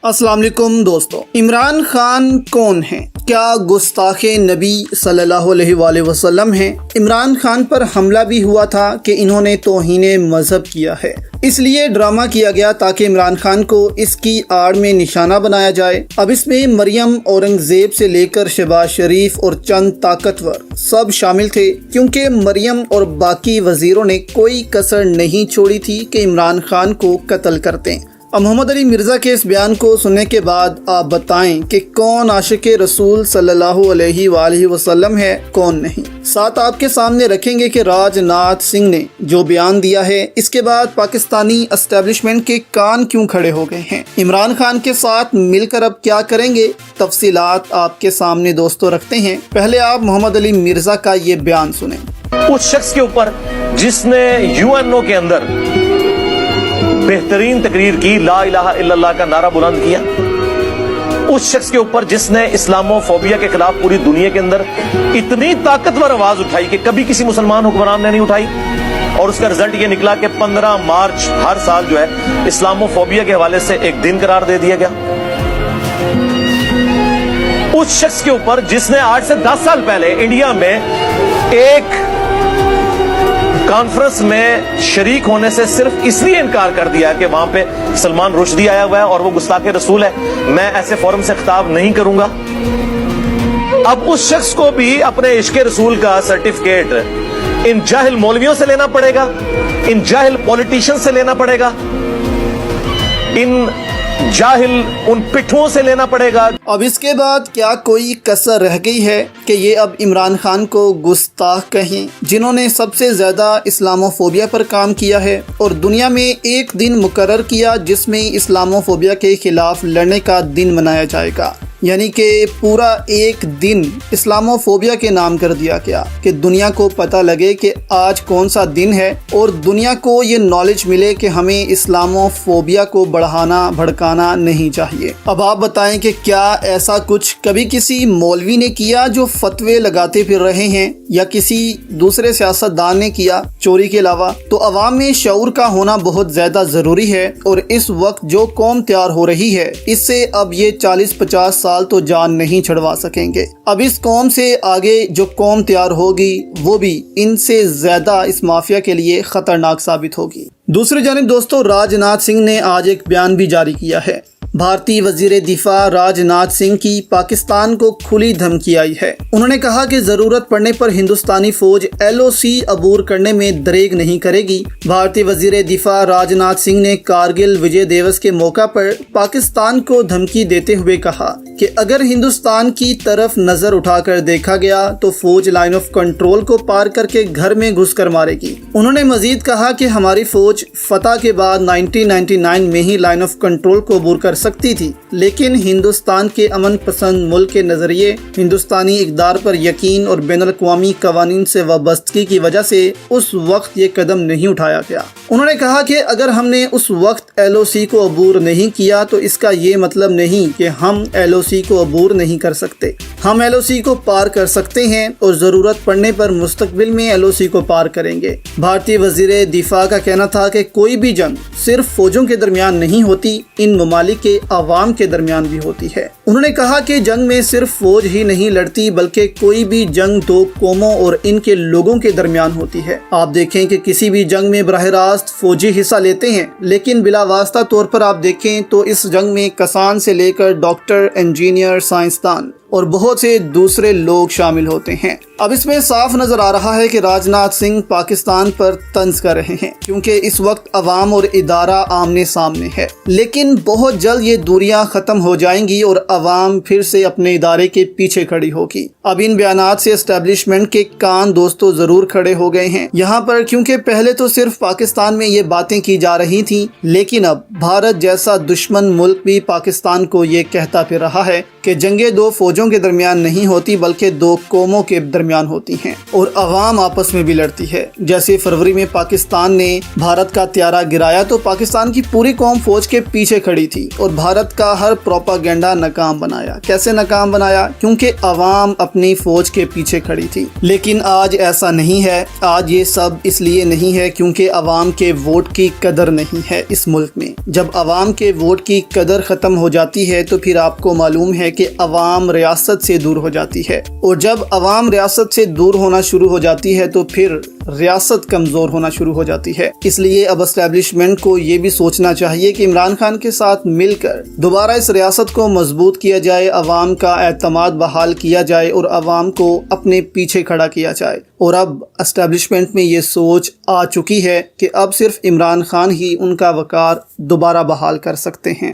अस्सलाम वालेकुम दोस्तों, इमरान खान कौन हैं? क्या गुस्ताख नबी सल्लल्लाहु अलैहि वसल्लम हैं? इमरान खान पर हमला भी हुआ था कि इन्होंने तौहीन मजहब किया है, इसलिए ड्रामा किया गया ताकि इमरान खान को इसकी आड़ में निशाना बनाया जाए। अब इसमें मरियम, औरंगजेब से लेकर शहबाज शरीफ और चंद ताकतवर सब शामिल थे, क्योंकि मरियम और बाकी वजीरों ने कोई कसर नहीं छोड़ी थी कि इमरान खान को कत्ल करते। अब मोहम्मद अली मिर्ज़ा के इस बयान को सुनने के बाद आप बताएं कि कौन आशिक रसूल सल्लल्लाहु अलैहि वसल्लम है, कौन नहीं। साथ आपके सामने रखेंगे कि राजनाथ सिंह ने जो बयान दिया है, इसके बाद पाकिस्तानी एस्टेब्लिशमेंट के कान क्यों खड़े हो गए हैं, इमरान खान के साथ मिलकर अब क्या करेंगे, तफसीलात आपके सामने दोस्तों रखते हैं। पहले आप मोहम्मद अली मिर्ज़ा का ये बयान सुने। उस शख्स के ऊपर जिसने यूएनओ के अंदर बेहतरीन तकरीर की, ला इलाहा इल्लल्लाह का नारा बुलंद किया, उस शख्स के ऊपर जिसने इस्लामोफोबिया के खिलाफ पूरी दुनिया के अंदर इतनी ताकतवर आवाज उठाई कि कभी किसी मुसलमान हुक्मरान ने नहीं उठाई, और उसका रिजल्ट ये निकला कि 15 मार्च हर साल जो है इस्लामोफोबिया के हवाले से एक दिन करार दे दिया गया। उस शख्स के ऊपर जिसने 8 से 10 साल पहले इंडिया में एक कॉन्फ्रेंस में शरीक होने से सिर्फ इसलिए इनकार कर दिया कि वहां पे सलमान रुश्दी आया हुआ है और वो गुस्ताखे रसूल है, मैं ऐसे फोरम से खिताब नहीं करूंगा। अब उस शख्स को भी अपने इश्क़ रसूल का सर्टिफिकेट इन जाहिल मौलवियों से लेना पड़ेगा, इन जाहिल पॉलिटिशियन से लेना पड़ेगा, इन जाहिल उन पिट्ठुओं से लेना पड़ेगा। अब इसके बाद क्या कोई कसर रह गई है कि ये अब इमरान खान को गुस्ताख कहें, जिन्होंने सबसे ज़्यादा इस्लामोफोबिया पर काम किया है और दुनिया में एक दिन मुकर्रर किया जिसमें इस्लामोफोबिया के खिलाफ लड़ने का दिन मनाया जाएगा, यानी कि पूरा एक दिन इस्लामोफोबिया के नाम कर दिया गया कि दुनिया को पता लगे कि आज कौन सा दिन है और दुनिया को ये नॉलेज मिले कि हमें इस्लामोफोबिया को बढ़ाना भड़काना नहीं चाहिए। अब आप बताएं कि क्या ऐसा कुछ कभी किसी मौलवी ने किया जो फतवे लगाते फिर रहे हैं, या किसी दूसरे सियासतदान ने किया चोरी के अलावा? तो अवाम में शऊर का होना बहुत ज़्यादा ज़रूरी है, और इस वक्त जो कौम तैयार हो रही है, इससे अब ये 40-50 साल तो जान नहीं छुड़वा सकेंगे। अब इस कौम से आगे जो कौम तैयार होगी वो भी इनसे ज्यादा इस माफिया के लिए खतरनाक साबित होगी। दूसरी जानिब दोस्तों, राजनाथ सिंह ने आज एक बयान भी जारी किया है। भारतीय वजीर दिफा राजनाथ सिंह की पाकिस्तान को खुली धमकी आई है। उन्होंने कहा कि जरूरत पड़ने पर हिंदुस्तानी फौज LOC अबूर करने में दरेग नहीं करेगी। भारतीय वजीर दिफा राजनाथ सिंह ने कारगिल विजय दिवस के मौका पर पाकिस्तान को धमकी देते हुए कहा कि अगर हिंदुस्तान की तरफ नजर उठाकर देखा गया तो फौज लाइन ऑफ कंट्रोल को पार करके घर में घुसकर मारेगी। उन्होंने मजीद कहा कि हमारी फौज फतह के बाद 1999 में ही लाइन ऑफ कंट्रोल को अबूर कर सकती थी, लेकिन हिंदुस्तान के अमन पसंद मुल्क के नजरिए, हिंदुस्तानी इक़दार पर यकीन और बैनुल अक़वामी कवानीन से वाबस्तगी की वजह से उस वक्त ये कदम नहीं उठाया गया। उन्होंने कहा कि अगर हमने उस वक्त LOC को अबूर नहीं किया तो इसका ये मतलब नहीं कि हम LOC को अबूर नहीं कर सकते। हम LOC को पार कर सकते हैं और ज़रूरत पड़ने पर मुस्तकबिल में LOC को पार करेंगे। भारतीय वज़ीर दिफा का कहना था कि कोई भी जंग सिर्फ फौजों के दरमियान नहीं होती, इन ममालिक के आवाम के दरमियान भी होती है। उन्होंने कहा कि जंग में सिर्फ फौज ही नहीं लड़ती, बल्कि कोई भी जंग दो कौमों और इनके लोगों के दरमियान होती है। आप देखें कि किसी भी जंग में बराह रास्त फौजी हिस्सा लेते हैं, लेकिन बिला वास्ता तौर पर आप देखें तो इस जंग में किसान से लेकर डॉक्टर, इंजीनियर, साइंसदान और बहुत से दूसरे लोग शामिल होते हैं। अब इसमें साफ नजर आ रहा है कि राजनाथ सिंह पाकिस्तान पर तंज कर रहे हैं, क्योंकि इस वक्त अवाम और इदारा आमने सामने है, लेकिन बहुत जल्द ये दूरियां खत्म हो जाएंगी और अवाम फिर से अपने इदारे के पीछे खड़ी होगी। अब इन बयानात से एस्टेब्लिशमेंट के कान दोस्तों जरूर खड़े हो गए हैं यहाँ पर, क्योंकि पहले तो सिर्फ पाकिस्तान में ये बातें की जा रही थी, लेकिन अब भारत जैसा दुश्मन मुल्क भी पाकिस्तान को ये कहता फिर रहा है کہ جنگیں دو فوجوں کے درمیان نہیں ہوتی بلکہ دو قوموں کے درمیان ہوتی ہیں اور عوام آپس میں بھی لڑتی ہے۔ جیسے فروری میں پاکستان نے بھارت کا طیارہ گرایا تو پاکستان کی پوری قوم فوج کے پیچھے کھڑی تھی اور بھارت کا ہر پروپیگنڈا ناکام بنایا۔ کیسے ناکام بنایا؟ کیونکہ عوام اپنی فوج کے پیچھے کھڑی تھی۔ لیکن آج ایسا نہیں ہے۔ آج یہ سب اس لیے نہیں ہے کیونکہ عوام کے ووٹ کی قدر نہیں ہے اس ملک میں۔ جب عوام کے ووٹ کی قدر ختم ہو جاتی ہے تو پھر آپ کو معلوم ہے کہ عوام ریاست سے دور ہو جاتی ہے، اور جب عوام ریاست سے دور ہونا شروع ہو جاتی ہے تو پھر ریاست کمزور ہونا شروع ہو جاتی ہے۔ اس لیے اب اسٹیبلشمنٹ کو یہ بھی سوچنا چاہیے کہ عمران خان کے ساتھ مل کر دوبارہ اس ریاست کو مضبوط کیا جائے، عوام کا اعتماد بحال کیا جائے اور عوام کو اپنے پیچھے کھڑا کیا جائے۔ اور اب اسٹیبلشمنٹ میں یہ سوچ آ چکی ہے کہ اب صرف عمران خان ہی ان کا وقار دوبارہ بحال کر سکتے ہیں۔